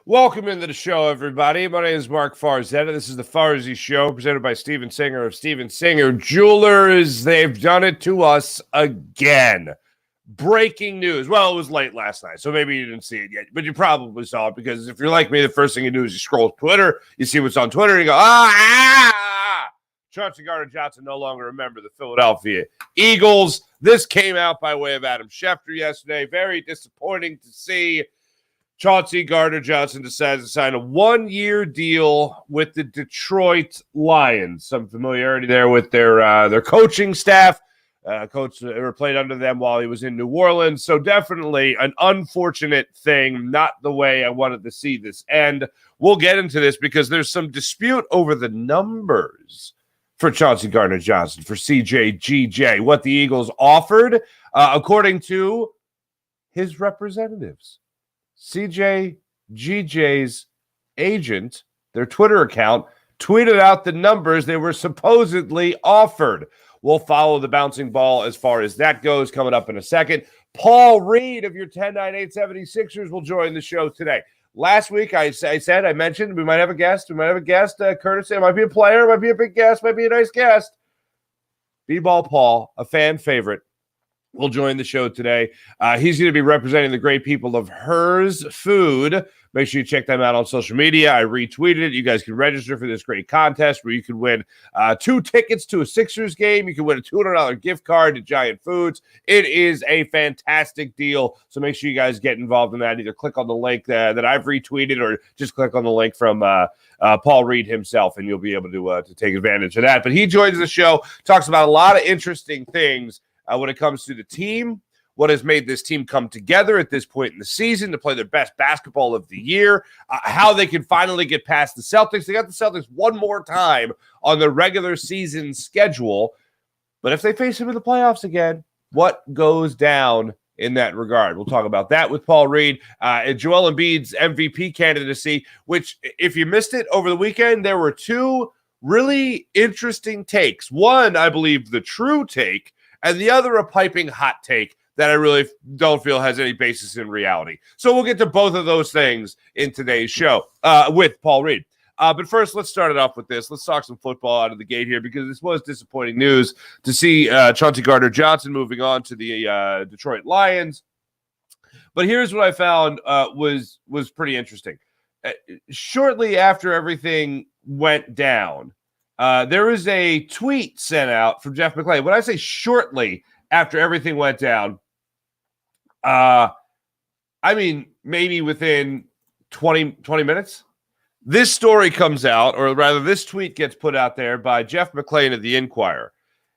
Welcome into the show, everybody. My name is Mark Farzetta. This is the Farzy Show, presented by Steven Singer of Steven Singer Jewelers. They've done it to us again. Breaking news. Well, it was late last night, so maybe you didn't see it yet, but you probably saw it because if you're like me, the first thing you do is you scroll Twitter, you see what's on Twitter, and you go, Chauncey Gardner-Johnson no longer a member of the Philadelphia Eagles. This came out by way of Adam Schefter yesterday. Very disappointing to see. Chauncey Gardner-Johnson decides to sign a one-year deal with the Detroit Lions. Some familiarity there with their coaching staff. Coach played under them while he was in New Orleans. So definitely an unfortunate thing, not the way I wanted to see this end. We'll get into this because there's some dispute over the numbers for Chauncey Gardner-Johnson, for CJGJ, what the Eagles offered, according to his representatives. CJGJ's agent, their Twitter account, tweeted out the numbers they were supposedly offered. We'll follow the bouncing ball as far as that goes coming up in a second. Paul Reed of your 1098 76ers will join the show today. Last week, I mentioned we might have a guest. Courtesy. It might be a player, might be a big guest, might be a nice guest. B-Ball Paul, a fan favorite, will join the show today. He's going to be representing the great people of Hers Food. Make sure you check them out on social media. I retweeted it. You guys can register for this great contest where you can win 2 tickets to a Sixers game. You can win a $200 gift card to Giant Foods. It is a fantastic deal. So make sure you guys get involved in that. Either click on the link that I've retweeted or just click on the link from Paul Reed himself, and you'll be able to take advantage of that. But he joins the show, talks about a lot of interesting things when it comes to the team, what has made this team come together at this point in the season to play their best basketball of the year, how they can finally get past the Celtics. They got the Celtics one more time on the regular season schedule. But if they face them in the playoffs again, what goes down in that regard? We'll talk about that with Paul Reed. Joel Embiid's MVP candidacy, which if you missed it over the weekend, there were 2 really interesting takes. One, I believe, the true take, and the other, a piping hot take that I really don't feel has any basis in reality. So we'll get to both of those things in today's show with Paul Reed. But first, let's start it off with this. Let's talk some football out of the gate here because this was disappointing news to see Chauncey Gardner-Johnson moving on to the Detroit Lions. But here's what I found was pretty interesting. Shortly after everything went down, there was a tweet sent out from Jeff McClain. When I say shortly after everything went down, I mean maybe within 20 minutes. This story comes out, or rather this tweet gets put out there by Jeff McClain of the Inquirer.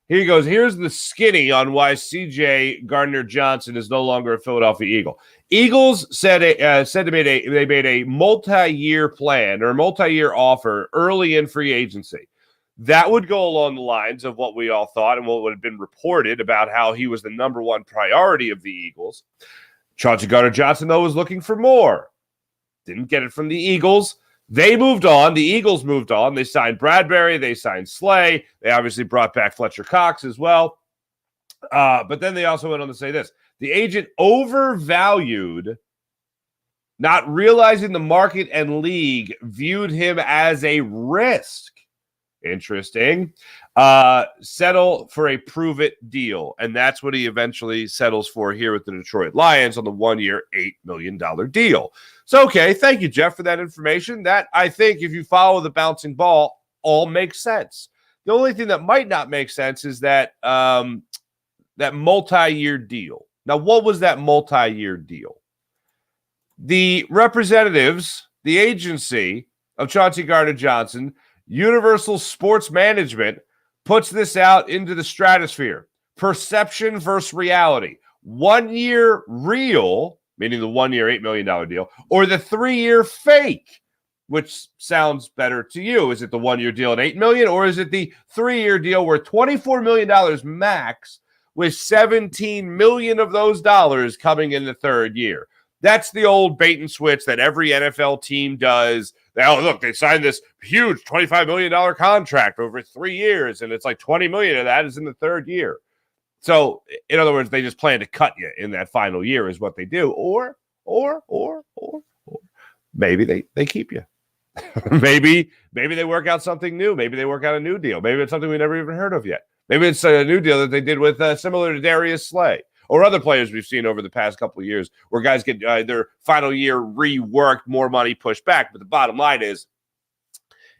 Here he goes, here's the skinny on why CJ Gardner-Johnson is no longer a Philadelphia Eagle. Eagles said they made a multi-year plan or multi-year offer early in free agency. That would go along the lines of what we all thought and what would have been reported about how he was the number one priority of the Eagles. Chauncey Gardner-Johnson, though, was looking for more. Didn't get it from the Eagles. They moved on. The Eagles moved on. They signed Bradbury. They signed Slay. They obviously brought back Fletcher Cox as well. But then they also went on to say this. The agent overvalued, not realizing the market and league viewed him as a risk. Interesting. Settle for a prove-it deal. And that's what he eventually settles for here with the Detroit Lions on the 1-year, $8 million deal. So, okay, thank you, Jeff, for that information. That, I think, if you follow the bouncing ball, all makes sense. The only thing that might not make sense is that that multi-year deal. Now, what was that multi-year deal? The representatives, the agency of Chauncey Gardner-Johnson, Universal Sports Management, puts this out into the stratosphere. Perception versus reality. 1 year real, meaning the 1 year, $8 million deal, or the 3-year fake, which sounds better to you. Is it the 1 year deal at $8 million, or is it the 3-year deal worth $24 million max with $17 million of those dollars coming in the 3rd year? That's the old bait and switch that every NFL team does. They signed this huge $25 million contract over 3 years, and it's like $20 million of that is in the 3rd year. So, in other words, they just plan to cut you in that final year is what they do. Or maybe they keep you. maybe they work out something new. Maybe they work out a new deal. Maybe it's something we never even heard of yet. Maybe it's a new deal that they did with similar to Darius Slay or other players we've seen over the past couple of years where guys get their final year reworked, more money pushed back. But the bottom line is,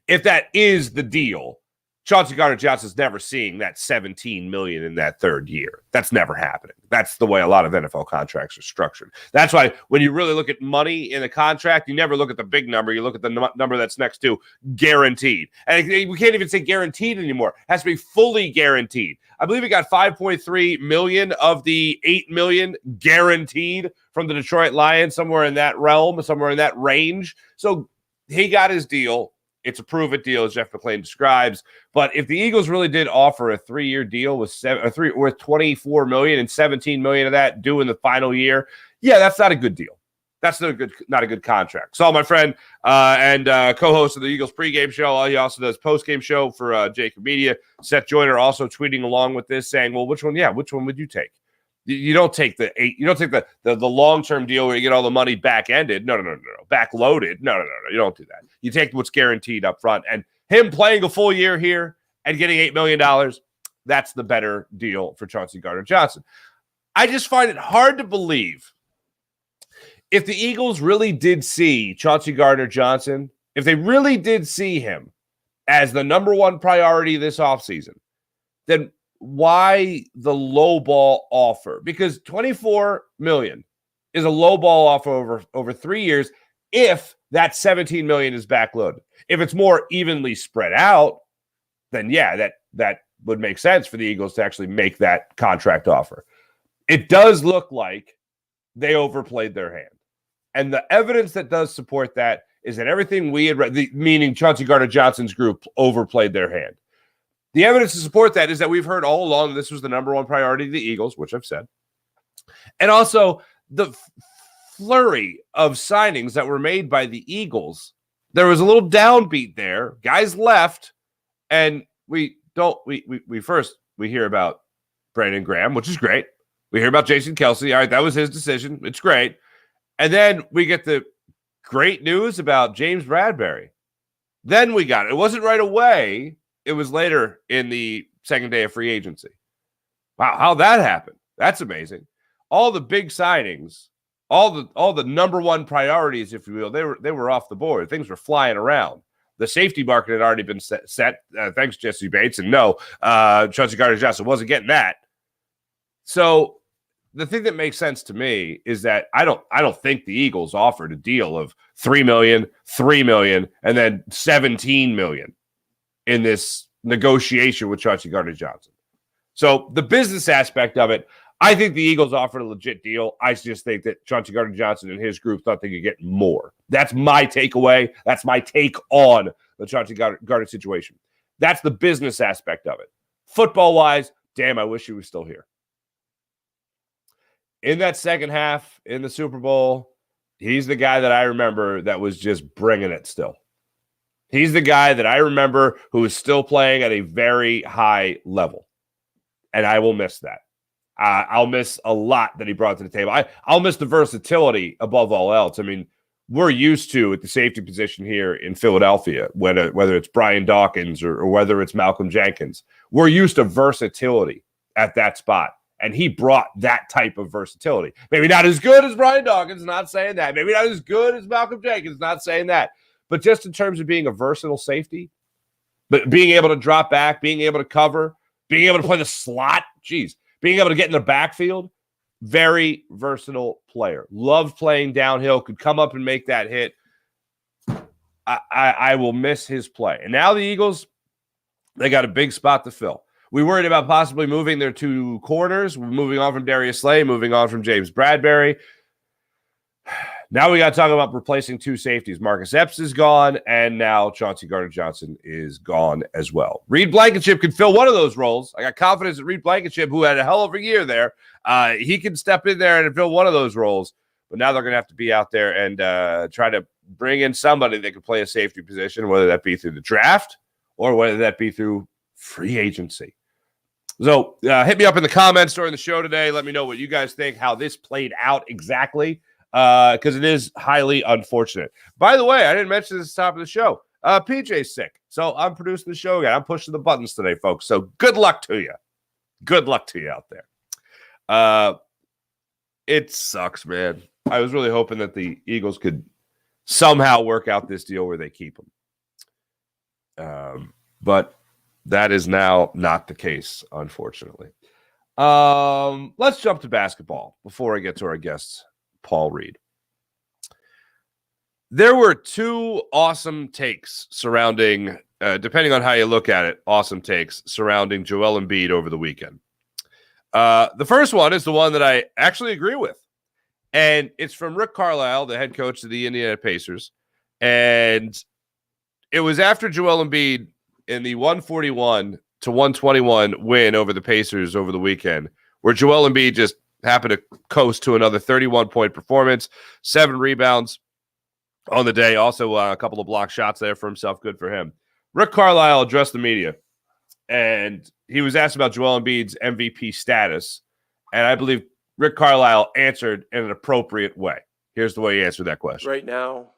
if that is the deal, Chauncey Gardner-Johnson's never seeing that $17 million in that third year. That's never happening. That's the way a lot of NFL contracts are structured. That's why when you really look at money in a contract, you never look at the big number. You look at the number that's next to guaranteed. And we can't even say guaranteed anymore. It has to be fully guaranteed. I believe he got $5.3 million of the $8 million guaranteed from the Detroit Lions, somewhere in that realm, somewhere in that range. So he got his deal. It's a prove-it deal, as Jeff McClain describes. But if the Eagles really did offer a 3-year deal with worth $24 million and $17 million of that due in the final year, yeah, that's not a good deal. That's not a good contract. So my friend and co-host of the Eagles pregame show, he also does postgame show for Jacob Media, Seth Joyner, also tweeting along with this, saying, "Well, which one would you take? You don't take you don't take the long-term deal where you get all the money back-ended. No. Back-loaded. No. You don't do that. You take what's guaranteed up front. And him playing a full year here and getting $8 million, that's the better deal for Chauncey Gardner-Johnson. I just find it hard to believe if the Eagles really did see Chauncey Gardner-Johnson, if they really did see him as the number one priority this offseason, then why the low ball offer? Because $24 million is a low ball offer over 3 years if that $17 million is backloaded. If it's more evenly spread out, then yeah, that would make sense for the Eagles to actually make that contract offer. It does look like they overplayed their hand. And the evidence that does support that is that everything we had read, meaning Chauncey Gardner-Johnson's group, overplayed their hand. The evidence to support that is that we've heard all along this was the number one priority of the Eagles, which I've said. And also the flurry of signings that were made by the Eagles, there was a little downbeat there. Guys left, and we hear about Brandon Graham, which is great. We hear about Jason Kelsey. All right, that was his decision. It's great. And then we get the great news about James Bradberry. Then we got it. It wasn't right away. It was later in the second day of free agency. Wow, how that happened. That's amazing. All the big signings, all the number one priorities, if you will, they were off the board. Things were flying around. The safety market had already been set. Thanks, Jesse Bates. And no, Chauncey Gardner-Johnson wasn't getting that. So the thing that makes sense to me is that I don't think the Eagles offered a deal of $3 million, $3 million, and then $17 million in this negotiation with Chauncey Gardner-Johnson. So the business aspect of it, I think the Eagles offered a legit deal. I just think that Chauncey Gardner-Johnson and his group thought they could get more. That's my takeaway. That's my take on the Chauncey Gardner situation. That's the business aspect of it. Football-wise, damn, I wish he was still here. In that second half in the Super Bowl, he's the guy that I remember that was just bringing it still. He's the guy that I remember who is still playing at a very high level. And I will miss that. I'll miss a lot that he brought to the table. I'll miss the versatility above all else. I mean, we're used to at the safety position here in Philadelphia, whether it's Brian Dawkins or whether it's Malcolm Jenkins. We're used to versatility at that spot. And he brought that type of versatility. Maybe not as good as Brian Dawkins, not saying that. Maybe not as good as Malcolm Jenkins, not saying that. But just in terms of being a versatile safety, but being able to drop back, being able to cover, being able to play the slot, being able to get in the backfield, very versatile player. Loved playing downhill, could come up and make that hit. I will miss his play. And now the Eagles, they got a big spot to fill. We worried about possibly moving their two corners, moving on from Darius Slay, moving on from James Bradberry. Now we got to talk about replacing two safeties. Marcus Epps is gone, and now Chauncey Gardner-Johnson is gone as well. Reed Blankenship can fill one of those roles. I got confidence that Reed Blankenship, who had a hell of a year there, he can step in there and fill one of those roles. But now they're going to have to be out there and try to bring in somebody that can play a safety position, whether that be through the draft or whether that be through free agency. So hit me up in the comments during the show today. Let me know what you guys think, how this played out exactly. because it is highly unfortunate. By the way, I didn't mention this at the top of the show. PJ's sick, so I'm producing the show again. I'm pushing the buttons today, folks. So good luck to you. Good luck to you out there. It sucks, man. I was really hoping that the Eagles could somehow work out this deal where they keep him. But that is now not the case, unfortunately. Let's jump to basketball before I get to our guest, Paul Reed. There were two awesome takes surrounding, depending on how you look at it, awesome takes surrounding Joel Embiid over the weekend. The first one is the one that I actually agree with. And it's from Rick Carlisle, the head coach of the Indiana Pacers. And it was after Joel Embiid in the 141-121 win over the Pacers over the weekend, where Joel Embiid just happened to coast to another 31-point performance, 7 rebounds on the day. Also, a couple of block shots there for himself. Good for him. Rick Carlisle addressed the media, and he was asked about Joel Embiid's MVP status. And I believe Rick Carlisle answered in an appropriate way. Here's the way he answered that question. Right now,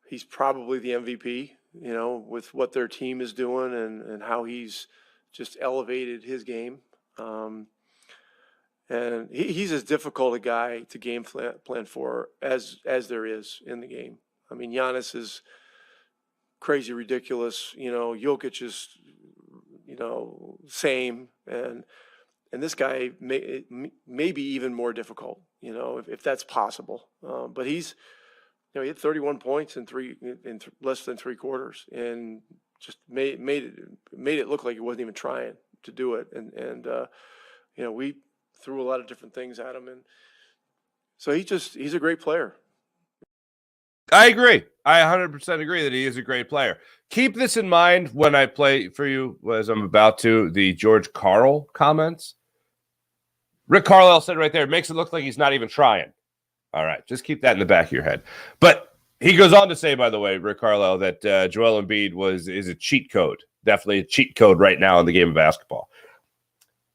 he's probably the MVP, with what their team is doing and how he's just elevated his game. And he's as difficult a guy to game plan for as there is in the game. I mean, Giannis is crazy ridiculous. Jokic is, same. And this guy may be even more difficult, if that's possible. But he's, he had 31 points in less than 3 quarters, and just made it look like he wasn't even trying to do it. And we threw a lot of different things at him, and so he's a great player. I agree. I 100% agree that he is a great player. Keep this in mind when I play for you, as I'm about to, the George Karl comments. Rick Carlisle said right there, it makes it look like he's not even trying. All right, just keep that in the back of your head. But he goes on to say, by the way, Rick Carlisle, that Joel Embiid is a cheat code. Definitely a cheat code right now in the game of basketball.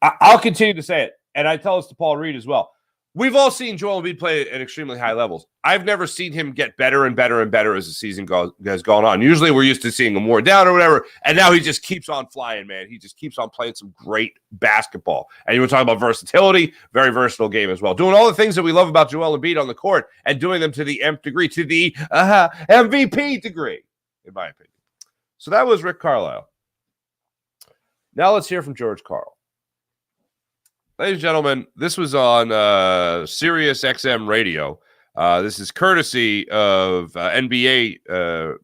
I'll continue to say it, and I tell this to Paul Reed as well. We've all seen Joel Embiid play at extremely high levels. I've never seen him get better and better and better as the season has gone on. Usually we're used to seeing him more down or whatever, and now he just keeps on flying, man. He just keeps on playing some great basketball. And you were talking about versatility, very versatile game as well. Doing all the things that we love about Joel Embiid on the court and doing them to the nth degree, to the MVP degree, in my opinion. So that was Rick Carlisle. Now let's hear from George Karl. Ladies and gentlemen, this was on Sirius XM radio. This is courtesy of NBA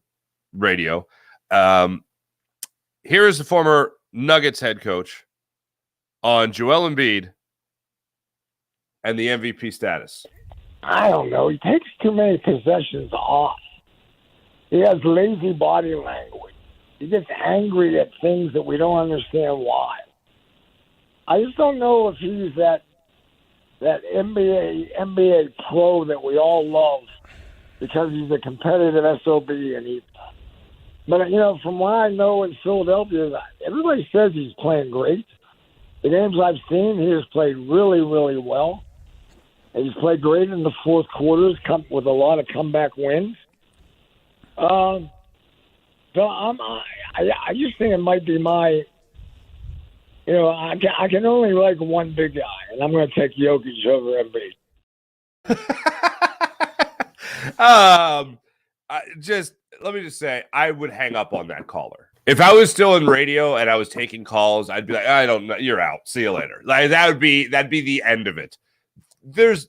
radio. Here is the former Nuggets head coach on Joel Embiid and the MVP status. I don't know. He takes too many possessions off. He has lazy body language. He gets angry at things that we don't understand why. I just don't know if he's that NBA pro that we all love because he's a competitive SOB. But from what I know in Philadelphia, everybody says he's playing great. The games I've seen, he has played really, really well. And he's played great in the fourth quarters, with a lot of comeback wins. So I just think it might be my. I can only like one big guy, and I'm going to take Jokic over Embiid. Let me just say, I would hang up on that caller. If I was still in radio and I was taking calls, I'd be like, I don't know, you're out. See you later. Like that'd be the end of it. It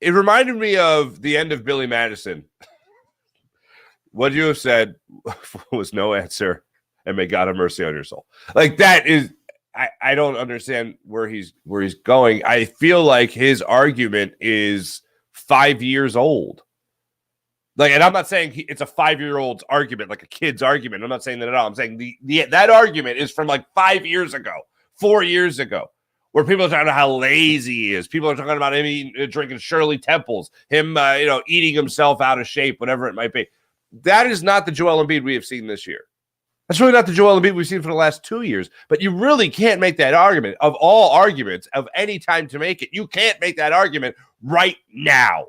reminded me of the end of Billy Madison. What you have said was no answer, and may God have mercy on your soul. Like that is. I don't understand where he's going. I feel like his argument is 5 years old. Like, and I'm not saying it's a 5-year-old's argument, like a kid's argument. I'm not saying that at all. I'm saying that argument is from like 5 years ago, 4 years ago, where people are talking about how lazy he is. People are talking about him drinking Shirley Temples, him, eating himself out of shape, whatever it might be. That is not the Joel Embiid we have seen this year. That's really not the Joel Embiid we've seen for the last 2 years. But you really can't make that argument. Of all arguments, of any time to make it, you can't make that argument right now.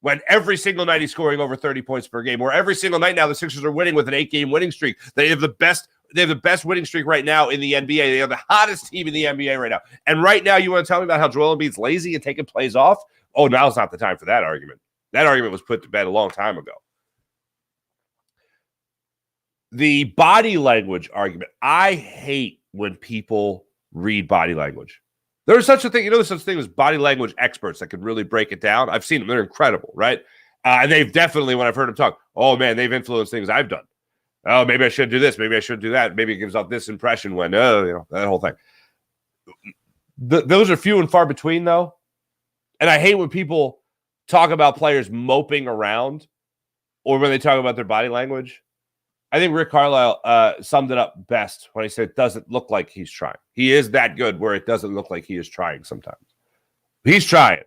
When every single night he's scoring over 30 points per game, or every single night now the Sixers are winning with an 8-game winning streak. They have the best winning streak right now in the NBA. They are the hottest team in the NBA right now. And right now you want to tell me about how Joel Embiid's lazy and taking plays off? Oh, now's not the time for that argument. That argument was put to bed a long time ago. The body language argument. I hate when people read body language. There's such a thing, there's such a thing as body language experts that can really break it down. I've seen them. They're incredible, right? And they've definitely, when I've heard them talk, oh, man, they've influenced things I've done. Oh, maybe I should do this. Maybe I should do that. Maybe it gives off this impression when, that whole thing. Those are few and far between, though. And I hate when people talk about players moping around or when they talk about their body language. I think Rick Carlisle summed it up best when he said it doesn't look like he's trying. He is that good where it doesn't look like he is trying sometimes. He's trying.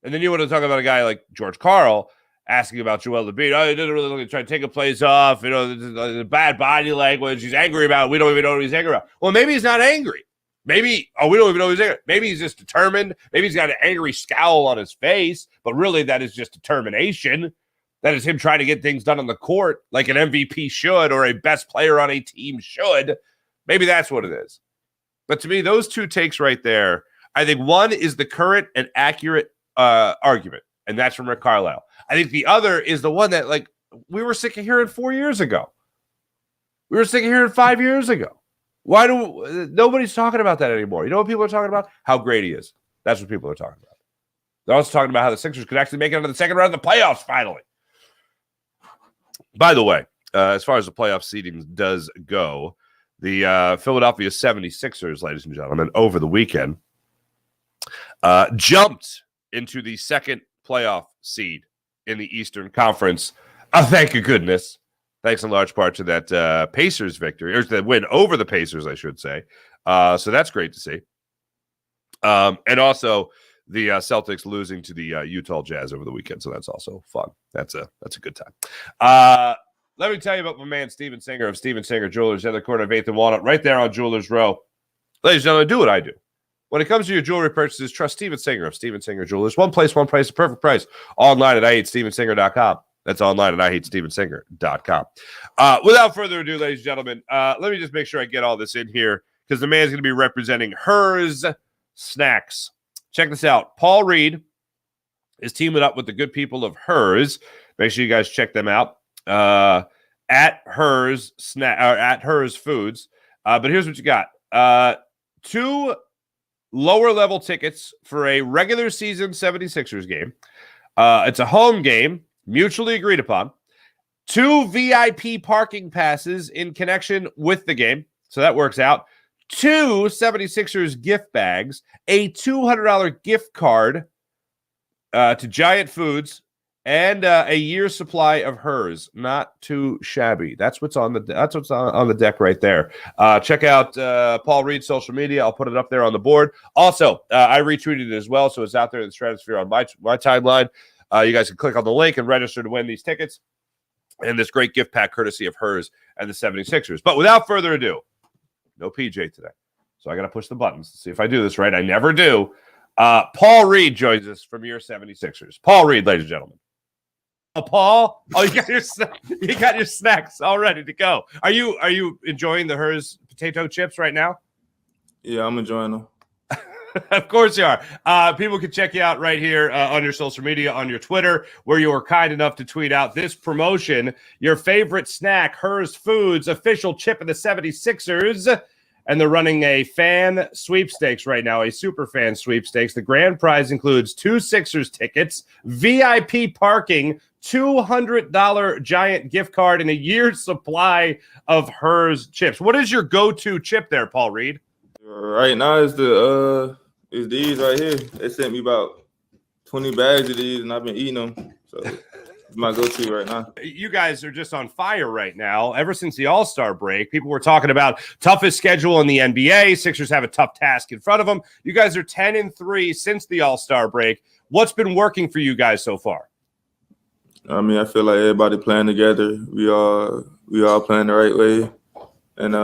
And then you want to talk about a guy like George Karl asking about Joel Embiid. Oh, he doesn't really look like trying to take a plays off. The bad body language. He's angry about it. We don't even know what he's angry about. Well, maybe he's not angry. Maybe, we don't even know he's angry. Maybe he's just determined. Maybe he's got an angry scowl on his face. But really, that is just determination. That is him trying to get things done on the court like an MVP should or a best player on a team should. Maybe that's what it is. But to me, those two takes right there, I think one is the current and accurate argument, and that's from Rick Carlisle. I think the other is the one that, we were sick of hearing 4 years ago. We were sick of hearing 5 years ago. Nobody's talking about that anymore. You know what people are talking about? How great he is. That's what people are talking about. They're also talking about how the Sixers could actually make it into the second round of the playoffs finally. By the way, as far as the playoff seeding does go, the Philadelphia 76ers, ladies and gentlemen, over the weekend, jumped into the second playoff seed in the Eastern Conference. Thank goodness. Thanks in large part to that Pacers victory, or the win over the Pacers, I should say. So that's great to see. And also the Celtics losing to the Utah Jazz over the weekend. So that's also fun. That's a good time. Let me tell you about my man, Steven Singer of Steven Singer Jewelers, at the corner of 8th and Walnut, right there on Jewelers Row. Ladies and gentlemen, do what I do. When it comes to your jewelry purchases, trust Steven Singer of Steven Singer Jewelers. One place, one price, the perfect price. Online at IHateStevenSinger.com. That's online at IHateStevenSinger.com. Without further ado, ladies and gentlemen, let me just make sure I get all this in here because the man's going to be representing Hers Snacks. Check this out. Paul Reed is teaming up with the good people of Hers. Make sure you guys check them out at Hers at Hers Foods. But here's what you got: 2 lower level tickets for a regular season 76ers game. It's a home game, mutually agreed upon. 2 VIP parking passes in connection with the game, so that works out. 2 76ers gift bags, a $200 gift card to Giant Foods, and a year's supply of Hers. Not too shabby. That's what's on the deck right there. Check out Paul Reed's social media. I'll put it up there on the board. Also, I retweeted it as well, so it's out there in the stratosphere on my timeline. You guys can click on the link and register to win these tickets and this great gift pack courtesy of Hers and the 76ers. But without further ado, no PJ today. So I got to push the buttons to see if I do this right. I never do. Paul Reed joins us from your 76ers. Paul Reed, ladies and gentlemen. Oh, Paul. Oh, you got your snacks all ready to go. Are you enjoying the Hers potato chips right now? Yeah, I'm enjoying them. Of course you are. People can check you out right here on your social media, on your Twitter, where you were kind enough to tweet out this promotion, your favorite snack, Hers Foods, official chip of the 76ers. And they're running a fan sweepstakes right now, a super fan sweepstakes. The grand prize includes 2 Sixers tickets, VIP parking, $200 Giant gift card, and a year's supply of Hers chips. What is your go-to chip there, Paul Reed? Right now it's these right here. They sent me about 20 bags of these, and I've been eating them. So it's my go-to right now. You guys are just on fire right now. Ever since the All-Star break, people were talking about toughest schedule in the NBA. Sixers have a tough task in front of them. You guys are 10-3 since the All-Star break. What's been working for you guys so far? I mean, I feel like everybody playing together. We all playing the right way, and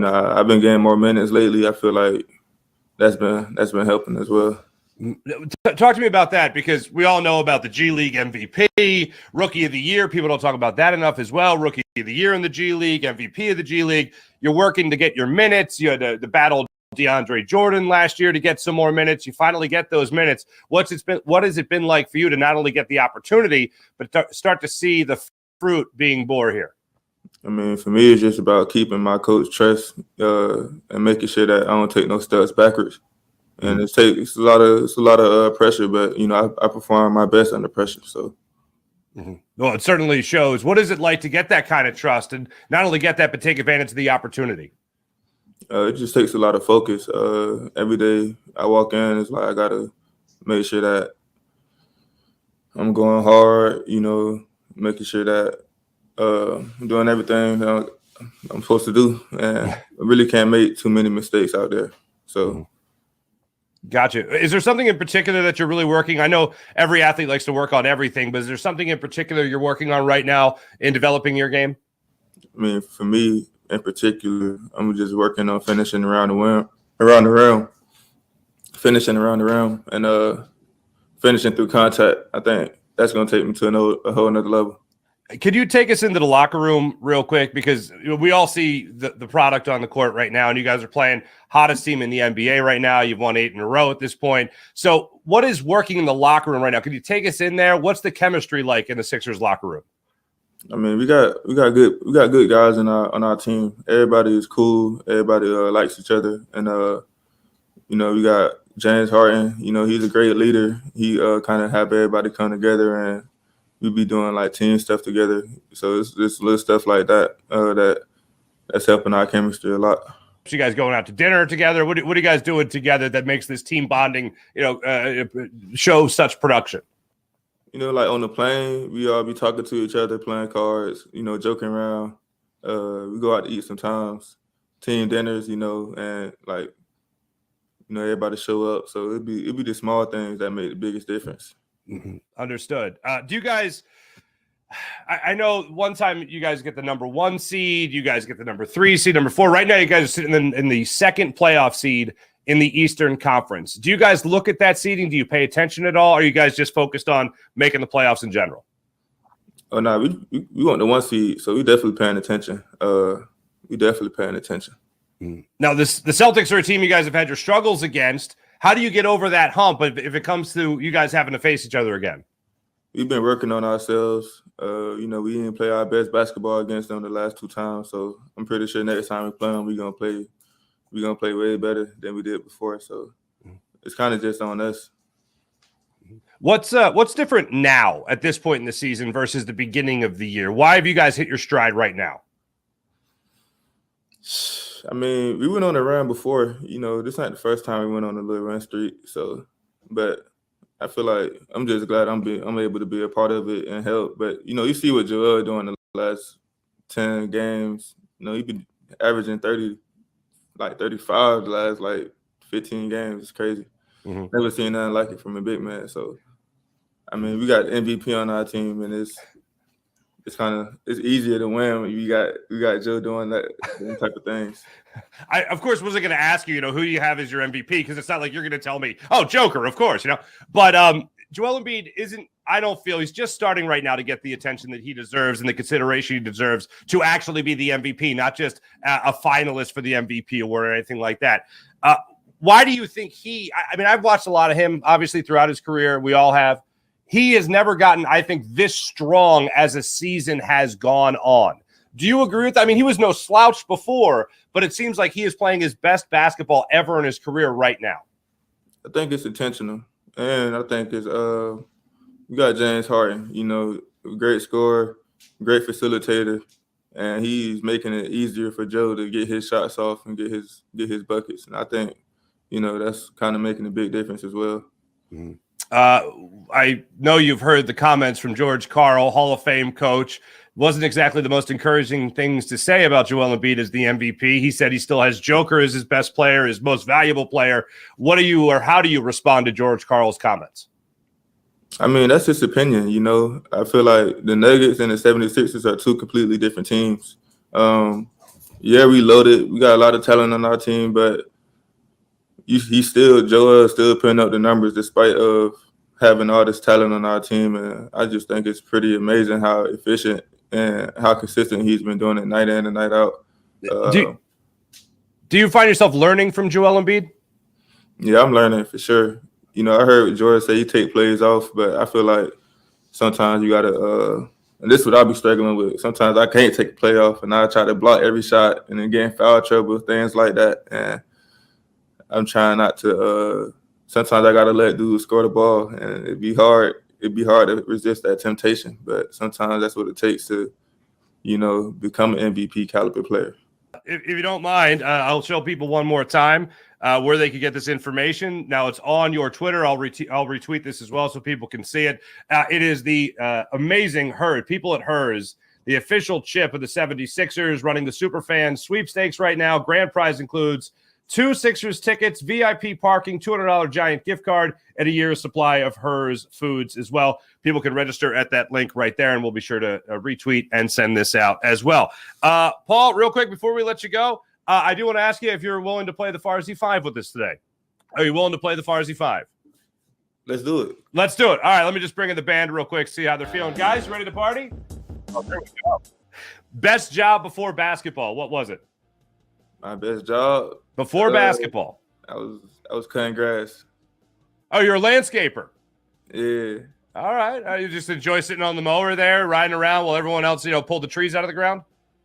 I've been getting more minutes lately. I feel like that's been helping as well. Talk to me about that, because we all know about the G League MVP, Rookie of the Year. People don't talk about that enough as well. Rookie of the Year in the G League, MVP of the G League. You're working to get your minutes. You had the battle DeAndre Jordan last year to get some more minutes. You finally get those minutes. What has it been like for you to not only get the opportunity, but start to see the fruit being bore here? I mean, for me, it's just about keeping my coach trust and making sure that I don't take no steps backwards. And it's a lot of pressure, but I perform my best under pressure. So, well, it certainly shows. What is it like to get that kind of trust and not only get that, but take advantage of the opportunity? It just takes a lot of focus. Every day I walk in, it's like I gotta make sure that I'm going hard. Making sure that I'm doing everything that I'm supposed to do, and I really can't make too many mistakes out there. So. Gotcha. Is there something in particular that you're really working? I know every athlete likes to work on everything, but is there something in particular you're working on right now in developing your game? I mean, for me in particular, I'm just working on finishing around the rim, and finishing through contact. I think that's going to take me to a whole nother level. Could you take us into the locker room real quick? Because we all see the product on the court right now, and you guys are playing hottest team in the NBA right now. You've won 8 in a row at this point. So what is working in the locker room right now? Could you take us in there? What's the chemistry like in the Sixers locker room? I mean, we got good guys on our team. Everybody is cool. Everybody likes each other, and we got James Harden. He's a great leader. He kind of have everybody come together, and we be doing like team stuff together. So it's little stuff like that that's helping our chemistry a lot. You guys going out to dinner together? What are you guys doing together that makes this team bonding, show such production? Like on the plane, we all be talking to each other, playing cards, joking around. We go out to eat sometimes, team dinners, and like, everybody show up. So it'd be the small things that make the biggest difference. Mm-hmm. Understood. Do you guys? I know one time you guys get the number 1 seed, you guys get the number 3 seed, number 4. Right now, you guys are sitting in the second playoff seed in the Eastern Conference. Do you guys look at that seeding? Do you pay attention at all? Or are you guys just focused on making the playoffs in general? Oh no, we want the 1 seed, so we definitely paying attention. Now, the Celtics are a team you guys have had your struggles against. How do you get over that hump if it comes to you guys having to face each other again? We've been working on ourselves. We didn't play our best basketball against them the last 2 times, so I'm pretty sure next time we play them, we're gonna play way better than we did before. So it's kind of just on us. What's different now at this point in the season versus the beginning of the year? Why have you guys hit your stride right now? I mean, we went on a run before. This not the first time we went on a little run streak. So, but I feel like I'm just glad I'm able to be a part of it and help. But you see what Joel doing the last 10 games. He been averaging 30, like 35 the last 15 games. It's crazy. Mm-hmm. Never seen nothing like it from a big man. So, I mean, we got MVP on our team, and it's easier to win when we got Joe doing that type of things. I, of course, wasn't going to ask you, who do you have as your MVP? Because it's not like you're going to tell me, oh, Joker, of course, But Joel Embiid I don't feel he's just starting right now to get the attention that he deserves and the consideration he deserves to actually be the MVP, not just a finalist for the MVP award or anything like that. Why do you think I've watched a lot of him, obviously, throughout his career. We all have. He has never gotten, I think, this strong as a season has gone on. Do you agree with that? I mean, he was no slouch before, but it seems like he is playing his best basketball ever in his career right now. I think it's intentional. And I think it's you got James Harden, great scorer, great facilitator, and he's making it easier for Joe to get his shots off and get his buckets. And I think, that's kind of making a big difference as well. Mm-hmm. I know you've heard the comments from George Karl, Hall of Fame coach. Wasn't exactly the most encouraging things to say about Joel Embiid as the MVP. He said he still has Joker as his best player, his most valuable player. How do you respond to George Karl's comments? I mean, that's his opinion, you know. I feel like the Nuggets and the 76ers are two completely different teams. Yeah, we loaded. We got a lot of talent on our team, but Joel is still putting up the numbers despite of having all this talent on our team. And I just think it's pretty amazing how efficient and how consistent he's been doing it night in and night out. Do you find yourself learning from Joel Embiid? Yeah, I'm learning for sure. You know, I heard George say he take plays off, but I feel like sometimes you gotta and this is what I'll be struggling with. Sometimes I can't take a play off and I try to block every shot and then get in foul trouble, things like that. And I'm trying not to sometimes I gotta let dudes score the ball, and it'd be hard to resist that temptation. But sometimes that's what it takes to, you know, become an MVP caliber player. If you don't mind, I'll show people one more time where they can get this information. Now, it's on your Twitter. I'll retweet this as well so people can see it. It is the amazing Herd, people at Hers, the official chip of the 76ers, running the Superfan sweepstakes right now. Grand prize includes 2 Sixers tickets, VIP parking, $200 Giant gift card, and a year's supply of Hers foods as well. People can register at that link right there, and we'll be sure to retweet and send this out as well. Paul, real quick before we let you go, I do want to ask you if you're willing to play the Farzy 5 with us today. Are you willing to play the Farzy 5? Let's do it. Let's do it. All right, let me just bring in the band real quick, see how they're feeling. Guys, ready to party? Oh, there we go. Best job before basketball. What was it? My best job before basketball. I was cutting grass. Oh, you're a landscaper. Yeah. All right. You just enjoy sitting on the mower there, riding around while everyone else, pulled the trees out of the ground?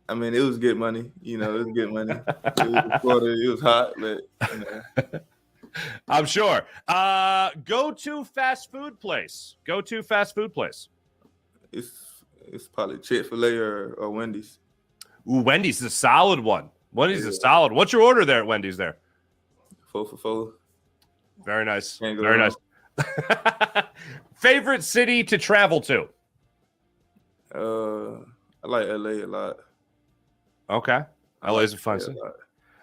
I mean, it was good money. It was good money. It was hot, but I'm sure. Go-to fast food place. It's probably Chick-fil-A or Wendys. Ooh, Wendys is a solid one. What's your order there at Wendys there? 4 for 4. Very nice. Very nice. Favorite city to travel to? I like LA a lot. Okay. LA's a fun city. All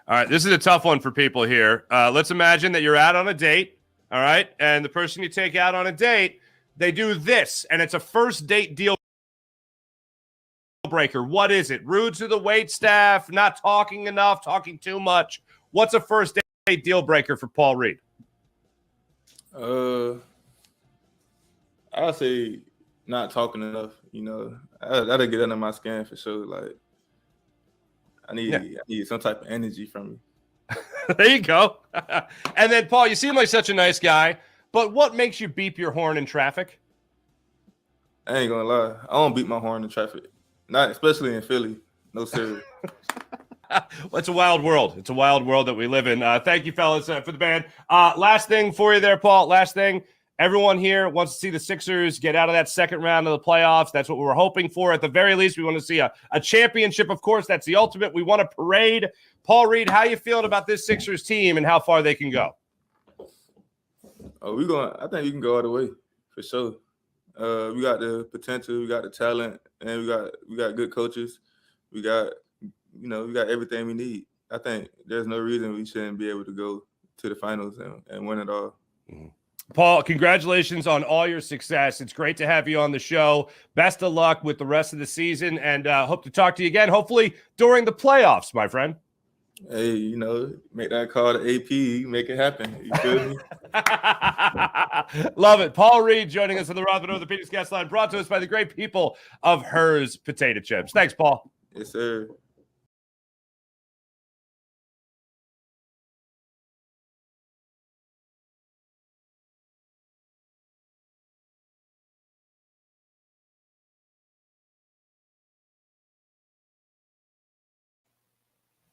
right. This is a tough one for people here. Let's imagine that you're out on a date. All right. And the person you take out on a date, they do this, and it's a first date deal breaker. What is it? Rude to the wait staff, not talking enough, talking too much. What's a first date deal breaker for Paul Reed? I'll say not talking enough. That'll get under my skin for sure. Like I need some type of energy from you. There you go. And then Paul, you seem like such a nice guy, but what makes you beep your horn in traffic? I ain't gonna lie. I don't beep my horn in traffic. Not especially in Philly. No, sir. Well, it's a wild world. It's a wild world that we live in. Thank you, fellas, for the band. Last thing for you there, Paul. Last thing. Everyone here wants to see the Sixers get out of that second round of the playoffs. That's what we were hoping for. At the very least, we want to see a championship. Of course, that's the ultimate. We want a parade. Paul Reed, how you feeling about this Sixers team and how far they can go? Oh, I think we can go all the way for sure. We got the potential, we got the talent, and we got good coaches. We got everything we need. I think there's no reason we shouldn't be able to go to the finals and win it all. Mm-hmm. Paul, congratulations on all your success. It's great to have you on the show. Best of luck with the rest of the season, and hope to talk to you again, hopefully during the playoffs, my friend. Hey, make that call to AP, make it happen. You feel me? Love it. Paul Reed joining us on the Robin of the Peters Guest Line, brought to us by the great people of Hers Potato Chips. Thanks, Paul. Yes, sir.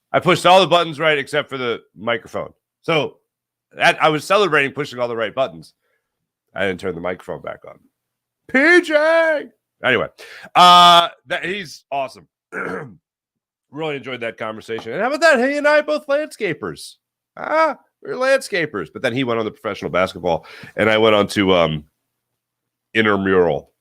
I pushed all the buttons right except for the microphone. So I was celebrating pushing all the right buttons. I didn't turn the microphone back on. PJ! Anyway, he's awesome. Really enjoyed that conversation. And how about that? He and I both landscapers. We're landscapers. But then he went on to professional basketball, and I went on to intramural.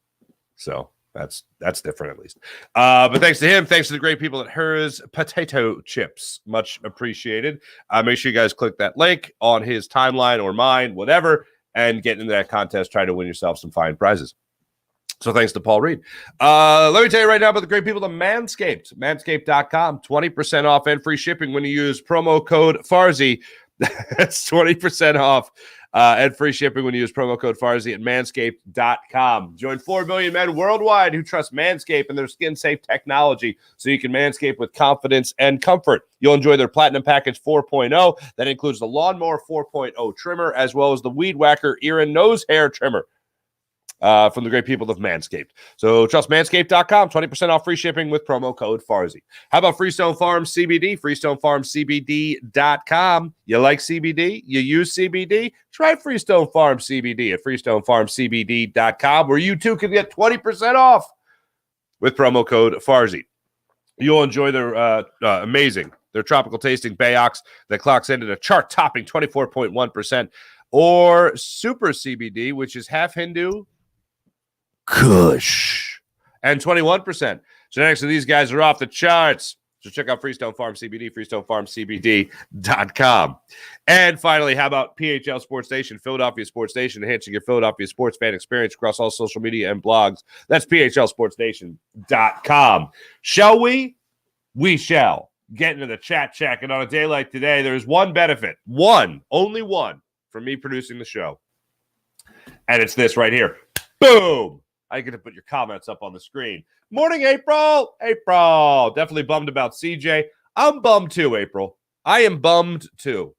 So that's different at least. But thanks to him. Thanks to the great people at Hers Potato Chips. Much appreciated. Make sure you guys click that link on his timeline or mine, whatever, and get into that contest. Try to win yourself some fine prizes. So thanks to Paul Reed. Let me tell you right now about the great people at Manscaped. Manscaped.com, 20% off and free shipping when you use promo code Farzy. That's 20% off and free shipping when you use promo code Farzy at Manscaped.com. Join 4 million men worldwide who trust Manscaped and their skin-safe technology so you can manscape with confidence and comfort. You'll enjoy their Platinum Package 4.0. That includes the Lawnmower 4.0 trimmer as well as the Weed Whacker ear and nose hair trimmer. From the great people of Manscaped. So trust Manscaped.com, 20% off free shipping with promo code Farzy. How about Freestone Farms CBD? FreestoneFarmsCBD.com. You like CBD? You use CBD? Try Freestone Farms CBD at FreestoneFarmsCBD.com, where you too can get 20% off with promo code Farzy. You'll enjoy their amazing, their tropical tasting Bayox that clocks in at a chart-topping 24.1%, or Super CBD, which is half Hindu, Kush, and 21%. Genetics of these guys are off the charts. So check out Freestone Farm CBD, FreestoneFarmCBD.com. And finally, how about PHL Sports Station, Philadelphia Sports Station, enhancing your Philadelphia sports fan experience across all social media and blogs. That's PHLSportsStation.com. Shall we? We shall get into the chat check. And on a day like today, there's one benefit, only one, from me producing the show. And it's this right here. Boom! I get to put your comments up on the screen. Morning, April. Definitely bummed about CJ. I'm bummed too, April. I am bummed too.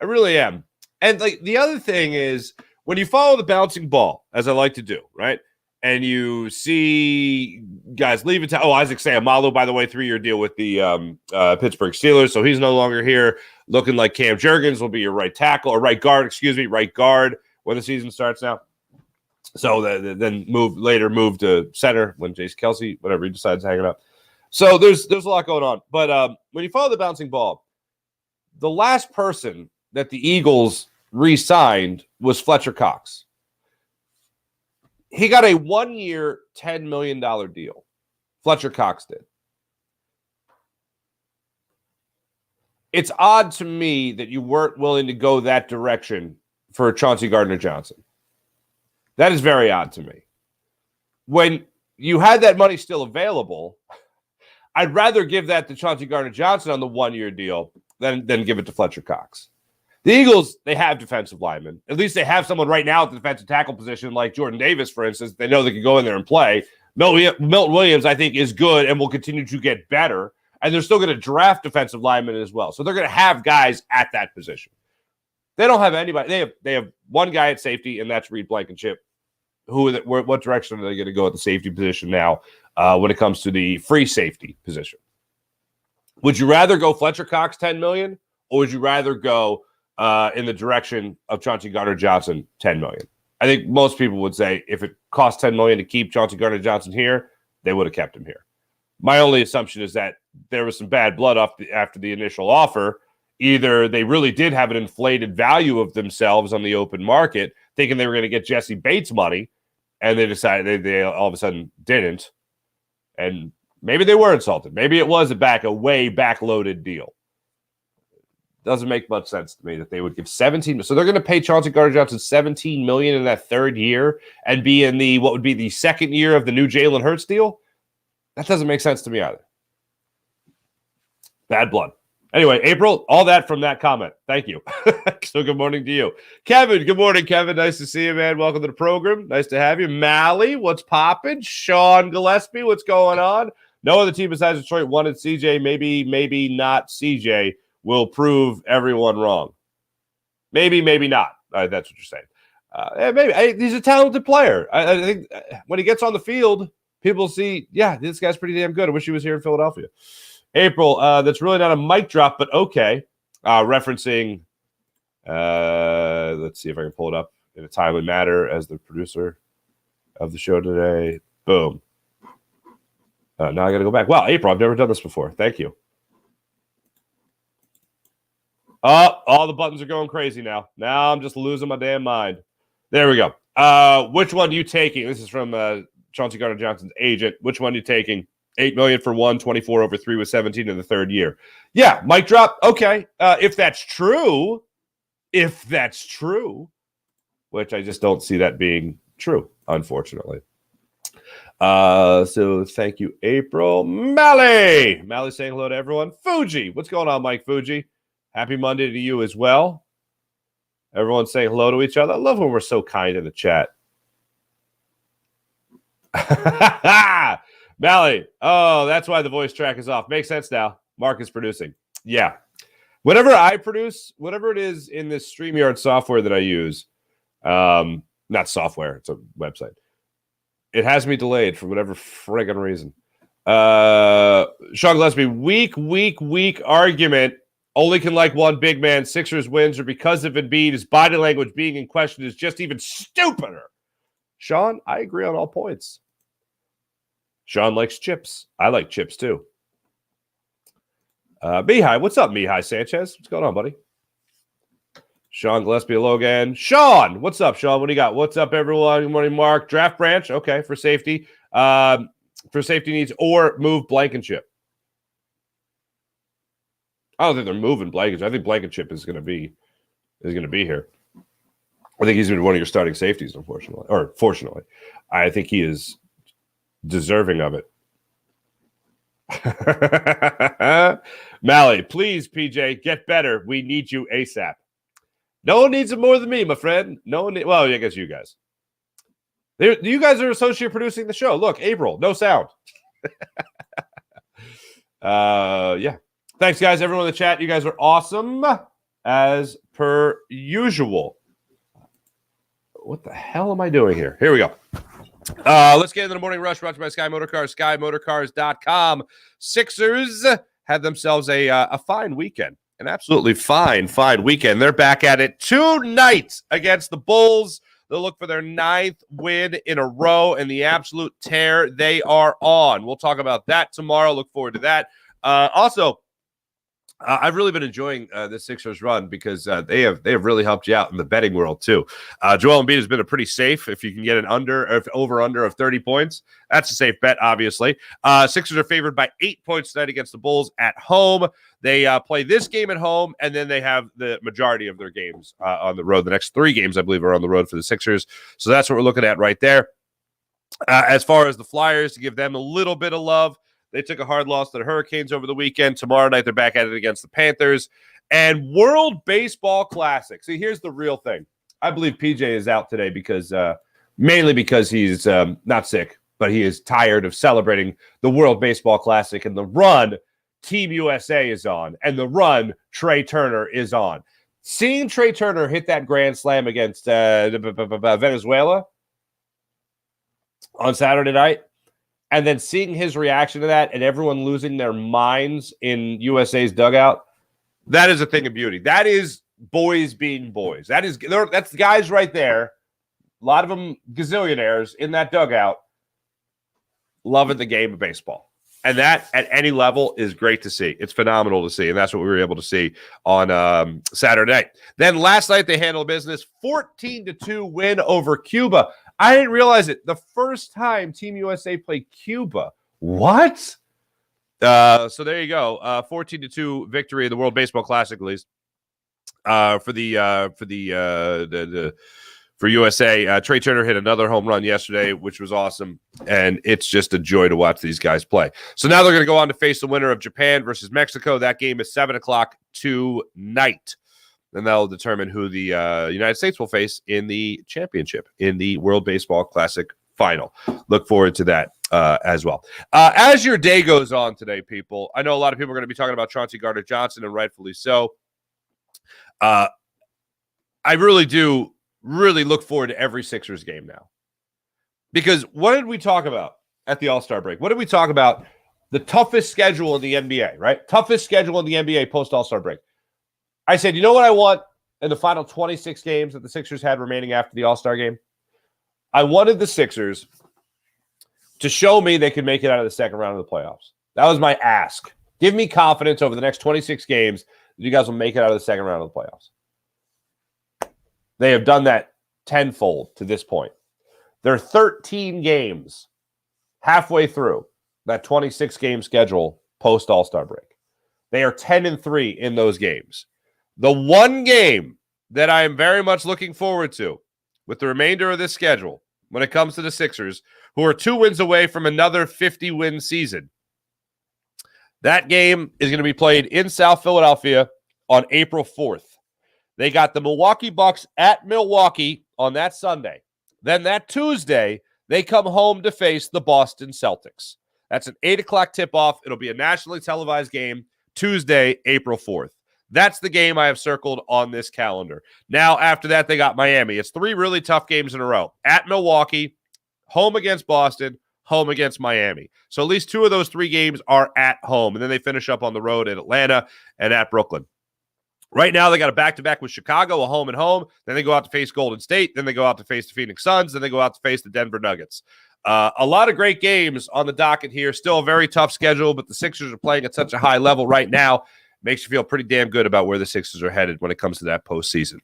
I really am. And like the other thing is, when you follow the bouncing ball, as I like to do, right? And you see guys leaving town. Oh, Isaac Sayamalu, by the way, 3-year deal with the Pittsburgh Steelers. So he's no longer here. Looking like Cam Jurgens will be your right guard when the season starts now. So then move to center when Jace Kelsey, whatever he decides to hang it up. So there's a lot going on. But when you follow the bouncing ball, the last person that the Eagles re-signed was Fletcher Cox. He got a 1-year, $10 million deal. Fletcher Cox did. It's odd to me that you weren't willing to go that direction for Chauncey Gardner-Johnson. That is very odd to me. When you had that money still available, I'd rather give that to Chauncey Gardner-Johnson on the 1-year deal than give it to Fletcher Cox. The Eagles, they have defensive linemen. At least they have someone right now at the defensive tackle position like Jordan Davis, for instance. They know they can go in there and play. Milton Williams, I think, is good and will continue to get better. And they're still going to draft defensive linemen as well. So they're going to have guys at that position. They don't have anybody. They have one guy at safety, and that's Reed Blankenship. What direction are they going to go at the safety position now when it comes to the free safety position? Would you rather go Fletcher Cox $10 million, or would you rather go in the direction of Chauncey Gardner-Johnson $10 million? I think most people would say if it costs $10 million to keep Chauncey Gardner-Johnson here, they would have kept him here. My only assumption is that there was some bad blood after the initial offer. Either they really did have an inflated value of themselves on the open market, thinking they were going to get Jesse Bates money, and they decided they all of a sudden didn't. And maybe they were insulted. Maybe it was a way backloaded deal. Doesn't make much sense to me that they would give $17. So they're going to pay Chauncey Gardner-Johnson $17 million in that third year and be in what would be the second year of the new Jalen Hurts deal. That doesn't make sense to me either. Bad blood. Anyway, April, all that from that comment. Thank you. So good morning to you. Kevin, good morning, Kevin. Nice to see you, man. Welcome to the program. Nice to have you. Mally, what's poppin'? Sean Gillespie, what's going on? No other team besides Detroit wanted CJ. Maybe not CJ will prove everyone wrong. Maybe not. That's what you're saying. Maybe. He's a talented player. I think when he gets on the field, people see, yeah, this guy's pretty damn good. I wish he was here in Philadelphia. April, that's really not a mic drop, but okay. Referencing, let's see if I can pull it up in a timely manner as the producer of the show today. Boom. Now I got to go back. Wow, April, I've never done this before. Thank you. All the buttons are going crazy now. Now I'm just losing my damn mind. There we go. Which one are you taking? This is from Chauncey Gardner-Johnson's agent. Which one are you taking? $8 million for 1, 24 over 3 with 17 in the third year. Yeah, mic drop. Okay. If that's true, what's which I just don't see that being true, unfortunately. So thank you, April. Mally saying hello to everyone. Fuji, what's going on, Mike Fuji? Happy Monday to you as well. Everyone saying hello to each other. I love when we're so kind in the chat. Mally, oh, that's why the voice track is off. Makes sense now. Mark is producing. Yeah. Whenever I produce, whatever it is in this StreamYard software that I use, not software, it's a website. It has me delayed for whatever friggin' reason. Sean Gillespie, weak argument. Only can like one big man. Sixers wins, or because of Embiid, his body language being in question is just even stupider. Sean, I agree on all points. Sean likes chips. I like chips too. Mihai, what's up, Mihai Sanchez? What's going on, buddy? Sean Gillespie, Logan. Sean, what's up, Sean? What do you got? What's up, everyone? Good morning, Mark. Draft branch, okay, for safety. For safety needs, or move Blankenship. I don't think they're moving Blankenship. I think Blankenship is going to be here. I think he's going to be one of your starting safeties, unfortunately, or fortunately. I think he is deserving of it. Mally, please, PJ, get better. We need you ASAP. No one needs it more than me, my friend. No one. Well, I guess you guys. You guys are associate producing the show. Look, April, no sound. Yeah. Thanks, guys. Everyone in the chat, you guys are awesome as per usual. What the hell am I doing here? Here we go. Let's get into the morning rush brought to you by Sky Motorcars, SkyMotorcars.com. Sixers had themselves a fine weekend, an absolutely fine weekend. They're back at it tonight against the Bulls. They'll look for their 9th win in a row and the absolute tear they are on. We'll talk about that tomorrow. Look forward to that. Also, I've really been enjoying this Sixers run because they have really helped you out in the betting world too. Joel Embiid has been a pretty safe. If you can get an over-under of 30 points, that's a safe bet, obviously. Sixers are favored by 8 points tonight against the Bulls at home. They play this game at home, and then they have the majority of their games on the road. The next 3 games, I believe, are on the road for the Sixers. So that's what we're looking at right there. As far as the Flyers, to give them a little bit of love, they took a hard loss to the Hurricanes over the weekend. Tomorrow night, they're back at it against the Panthers. And World Baseball Classic. See, here's the real thing. I believe PJ is out today because mainly because he's not sick, but he is tired of celebrating the World Baseball Classic and the run Team USA is on and the run Trea Turner is on. Seeing Trea Turner hit that grand slam against Venezuela on Saturday night, and then seeing his reaction to that and everyone losing their minds in USA's dugout, that is a thing of beauty. That is boys being boys. That's the guys right there. A lot of them gazillionaires in that dugout loving the game of baseball. And that at any level is great to see. It's phenomenal to see. And that's what we were able to see on Saturday night. Then last night they handled business, 14-2 win over Cuba. I didn't realize it. The first time Team USA played Cuba. What? So there you go. 14-2 victory in the World Baseball Classic, at least. For USA. Trea Turner hit another home run yesterday, which was awesome. And it's just a joy to watch these guys play. So now they're going to go on to face the winner of Japan versus Mexico. That game is 7 o'clock tonight. And that'll determine who the United States will face in the championship, in the World Baseball Classic final. Look forward to that as well. As your day goes on today, people, I know a lot of people are going to be talking about Chauncey Gardner Johnson, and rightfully so. I really do look forward to every Sixers game now. Because what did we talk about at the All-Star break? What did we talk about? The toughest schedule in the NBA, right? Toughest schedule in the NBA post-All-Star break. I said, you know what I want in the final 26 games that the Sixers had remaining after the All-Star game? I wanted the Sixers to show me they could make it out of the second round of the playoffs. That was my ask. Give me confidence over the next 26 games that you guys will make it out of the second round of the playoffs. They have done that tenfold to this point. There are 13 games halfway through that 26-game schedule post-All-Star break. They are 10-3 in those games. The one game that I am very much looking forward to, with the remainder of this schedule when it comes to the Sixers, who are 2 wins away from another 50-win season. That game is going to be played in South Philadelphia on April 4th. They got the Milwaukee Bucks at Milwaukee on that Sunday. Then that Tuesday, they come home to face the Boston Celtics. That's an 8 o'clock tip-off. It'll be a nationally televised game Tuesday, April 4th. That's the game I have circled on this calendar. Now, after that, they got Miami. It's 3 really tough games in a row. At Milwaukee, home against Boston, home against Miami. So at least 2 of those 3 games are at home. And then they finish up on the road at Atlanta and at Brooklyn. Right now, they got a back-to-back with Chicago, a home and home. Then they go out to face Golden State. Then they go out to face the Phoenix Suns. Then they go out to face the Denver Nuggets. A lot of great games on the docket here. Still a very tough schedule, but the Sixers are playing at such a high level right now. Makes you feel pretty damn good about where the Sixers are headed when it comes to that postseason.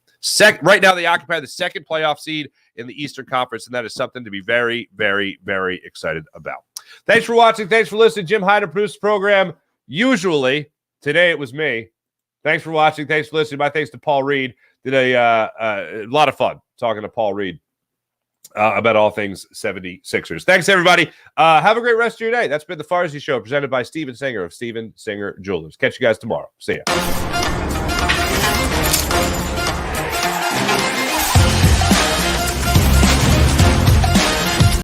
Right now, they occupy the 2nd playoff seed in the Eastern Conference, and that is something to be very, very, very excited about. Thanks for watching. Thanks for listening. Jim Hyder produced the program. Usually, today it was me. Thanks for watching. Thanks for listening. My thanks to Paul Reed. Did a lot of fun talking to Paul Reed about all things 76ers. Thanks, everybody. Have a great rest of your day. That's been the Farzy Show presented by Steven Singer of Steven Singer Jewelers. Catch you guys tomorrow. See ya.